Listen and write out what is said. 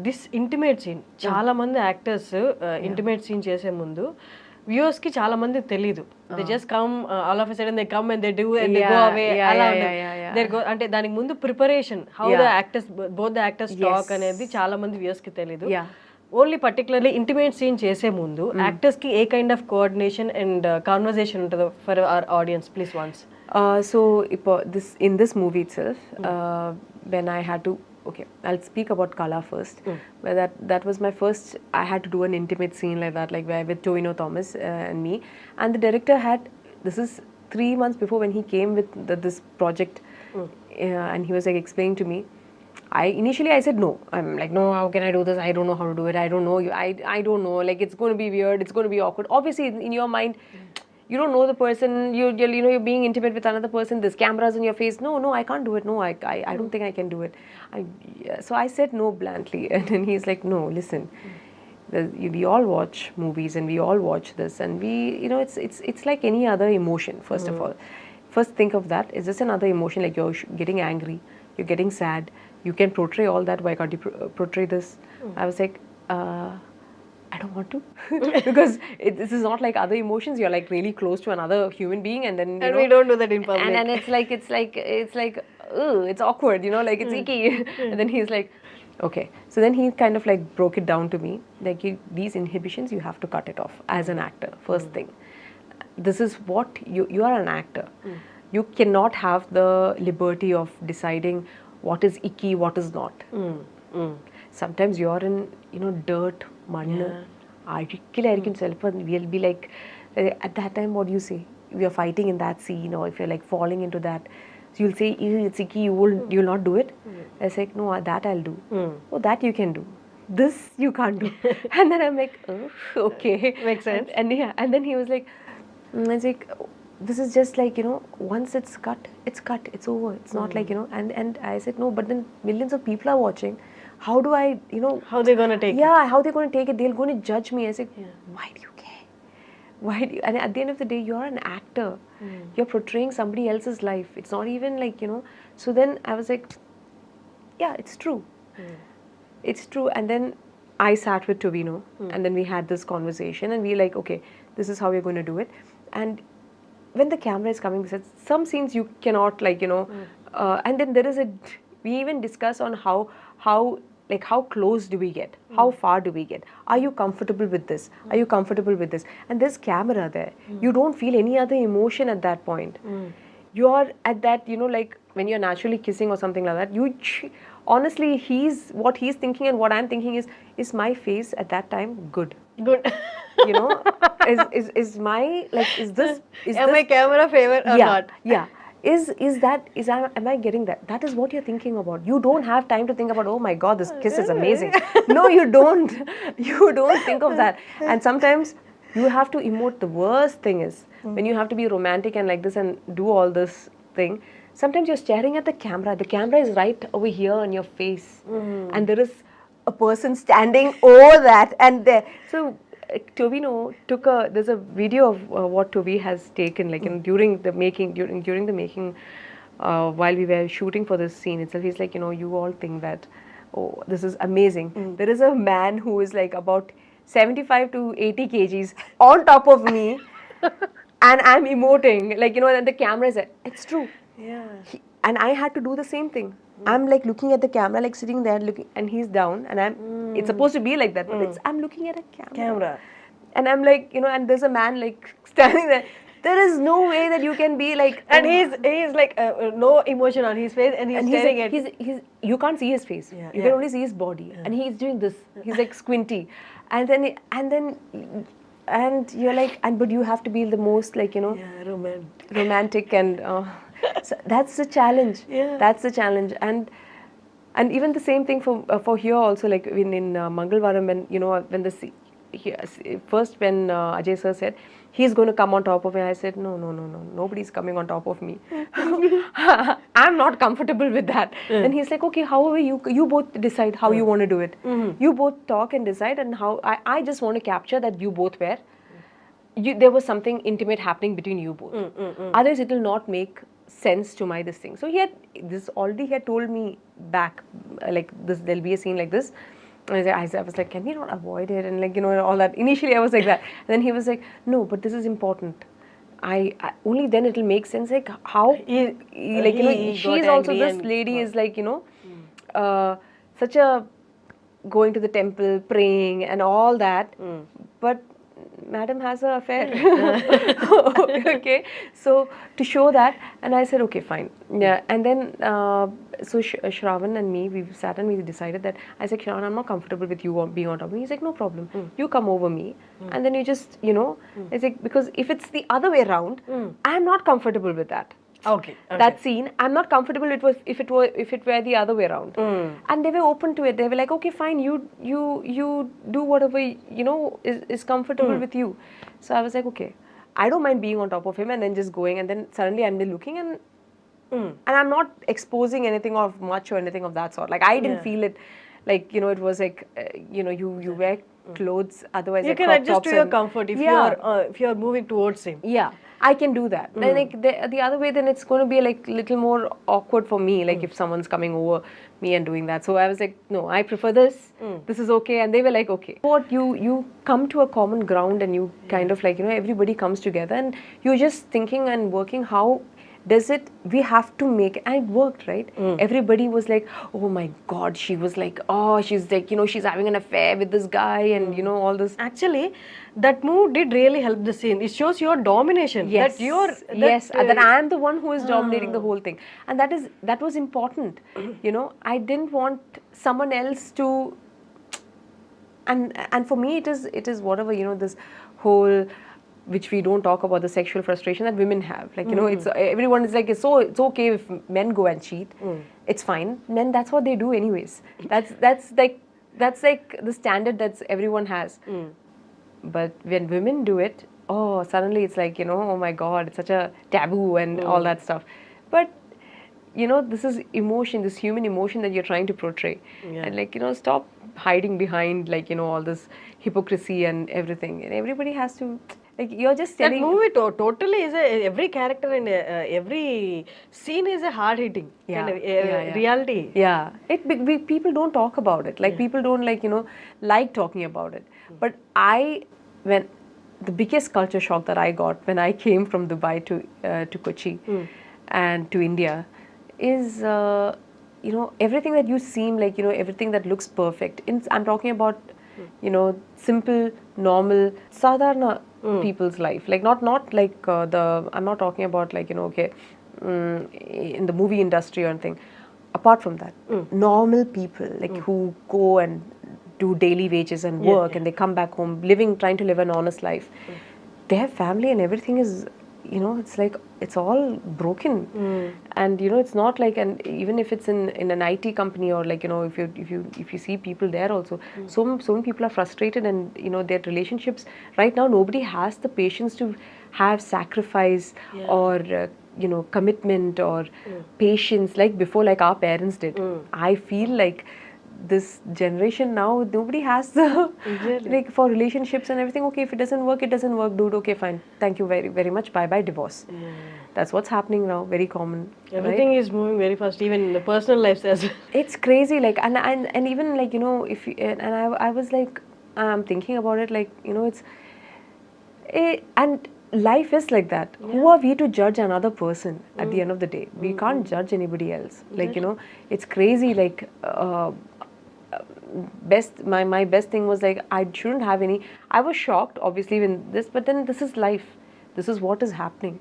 This intimate scene చాలా మంది actors intimate scene చేసే ముందు వ్యూవర్స్ కి చాలా మంది తెలీదు. They just come all of a sudden they come and they do and they go away అలా ఉంటుంది. అంటే దానికి ముందు preparation how the actors both the actors talk అనేది చాలా మంది వ్యూవర్స్ కి తెలీదు. ఓన్లీ పర్టికులర్లీ ఇంటిమేట్ సీన్ చేసే ముందు యాక్టర్స్ కి a kind of coordination and conversation ఉంటుందో for our audience please once. So in this movie itself, when I had to, okay, I'll speak about Kala first. Where that was my first. I had to do an intimate scene like that, like where with Tovino Thomas and me, and the director had. This is 3 months before when he came with this project, and he was like explaining to me. Initially I said no. I'm like, no, how can I do this? I don't know how to do it. I don't know. I don't know. Like, it's going to be weird. It's going to be awkward. Obviously, in your mind. You don't know the person, you're being intimate with another person, there's cameras in your face. No, I can't do it. No, I don't think I can do it. So I said no bluntly. And then he's like, no, listen. We all watch movies and we all watch this. And we, it's like any other emotion, first of all. First think of that. Is this another emotion? Like, you're getting angry, you're getting sad. You can portray all that. Why can't you portray this? I was like, I don't want to because this is not like other emotions. You're like really close to another human being, and then we don't do that in public. And it's like it's awkward, like it's icky. And then he's like, okay. So then he kind of like broke it down to me, like, these inhibitions you have to cut it off as an actor. First thing, this is what you are an actor. You cannot have the liberty of deciding what is icky, what is not. Sometimes you're in dirt, mud. We'll be like, at that time, what do you say? We are fighting in that scene, or if you're like falling into that, so you'll say, it's icky, you'll not do it. I say, no, that I'll do. Oh, that you can do. This you can't do. And then I'm like, oh, okay, makes sense. And then he was like, I was like, this is just like, once it's cut, it's over. It's not like, and I said, no, but then millions of people are watching. How do I, how they're going to take it? Yeah, how they're going to take it? They're going to judge me. I said, why do you care? Why do you? And at the end of the day, you're an actor. You're portraying somebody else's life. It's not even like, So then I was like, yeah, it's true. It's true. And then I sat with Tovino, and then we had this conversation, and we like, okay, this is how we're going to do it. And when the camera is coming, some scenes you cannot like, and then there is we even discuss on how close do we get? How far do we get? Are you comfortable with this? Are you comfortable with this? And there's camera there. You don't feel any other emotion at that point. You're at that, like when you're naturally kissing or something like that, honestly, what he's thinking and what I'm thinking is my face at that time good? Is my, like, is this my camera favor or not? Yeah. Am I getting that? That is what you're thinking about. You don't have time to think about, oh my God, this kiss is amazing. No, you don't. You don't think of that. And sometimes you have to emote. The worst thing is when you have to be romantic and like this and do all this thing. Sometimes you're staring at the camera. The camera is right over here on your face. And there is a person standing over that and there. So Tovino there's a video of what Toby has taken, like during the making, while we were shooting for this scene itself. He's like, you all think that, oh, this is amazing. There is a man who is like about 75 to 80 kgs on top of me, and I'm emoting, like, and the camera is, it's true. Yeah. And I had to do the same thing. I'm like looking at the camera, like sitting there looking, and he's down, and it's supposed to be like that, but I'm looking at a camera. And I'm like, and there's a man like standing there. There is no way that you can be like, and he's like no emotion on his face, and he's staring at. You can't see his face. You can only see his body, and he's doing this. He's like squinty, and you're like, but you have to be the most like, romantic and. So that's the challenge. That's the challenge. And even the same thing for here also, like in Mangalavaram, when when first when Ajay sir said he's going to come on top of me, I said no, nobody's coming on top of me. I'm not comfortable with that. And he's like, okay, however you both decide how you want to do it. You both talk and decide, and how I just want to capture that you both were. There was something intimate happening between you both. Otherwise, it will not make sense to this thing. So he had told me back, like this, there'll be a scene like this. I was like, can we not avoid it? And like, all that. Initially, I was like that. And then he was like, no, but this is important. I only then it'll make sense. Like how, like he got she's also angry this and lady is like such a going to the temple, praying, and all that. But madam has an affair. Okay, so to show that, and I said, okay, fine. Yeah, and then so Shravan and me, we sat and we decided that I said, Shravan, I'm not comfortable with you being on top of me. He's like, no problem. You come over me, and then you just, it's like, because if it's the other way around, I'm not comfortable with that. Okay. That scene, I'm not comfortable if it were the other way around. And they were open to it. They were like, okay, fine, you do whatever is comfortable with you. So I was like, okay, I don't mind being on top of him and then just going, and then suddenly I'm there looking, and I'm not exposing anything of much or anything of that sort. Like I didn't feel it, like it was like you wear clothes, otherwise You like can crop adjust tops to your and comfort if you're moving towards him. yeah, I can do that. Then like the other way, then it's going to be like little more awkward for me. Like if someone's coming over me and doing that. So I was like, no, I prefer this. This is okay. And they were like, okay. What you come to a common ground, and you kind of like everybody comes together, and you're just thinking and working how does it, we have to make it, and it worked, right? Everybody was like, oh my god, she was like, oh, she's like, she's having an affair with this guy, and all this. Actually, that move did really help the scene. It shows your domination. Yes, That you're that I am the one who is dominating the whole thing, and that was important. I didn't want someone else to, and for me it is whatever this whole, which we don't talk about, the sexual frustration that women have. Like it's everyone is like, it's okay if men go and cheat. It's fine. Men, that's what they do anyways. That's like the standard that everyone has. But when women do it, oh, suddenly it's like, oh my god, it's such a taboo and all that stuff. But this is emotion, this human emotion that you're trying to portray. And like, stop hiding behind like, all this hypocrisy and everything. And everybody has to, like, you're just that telling. movie totally is every character and every scene is a hard hitting kind of reality. Yeah, people don't talk about it. Like people don't like talking about it. But when the biggest culture shock that I got when I came from Dubai to Kochi and to India is everything that you seem like everything that looks perfect. I'm talking about simple, normal, sadharana people's life. Like not like I'm not talking about like okay in the movie industry or anything. Apart from that, normal people like who go and do daily wages and work and they come back home trying to live an honest life. They have family and everything is it's like it's all broken. And it's not like, and even if it's in an IT company or like if you see people there also, so many people are frustrated, and their relationships right now, nobody has the patience to have sacrifice or commitment or patience like before, like our parents did. I feel like this generation now, nobody has the like for relationships and everything. Okay, if it doesn't work, dude. Okay, fine, thank you very very much, bye bye, divorce. That's what's happening now, very common. Everything is moving very fast, even in the personal lives as well. It's crazy, like and even like if you, and I was like, I'm thinking about it, like it's and life is like that. Who are we to judge another person at the end of the day? We can't judge anybody else. Like it's crazy. Like my best thing was like, I shouldn't have any. I was shocked obviously when this, but then this is life. This is what is happening.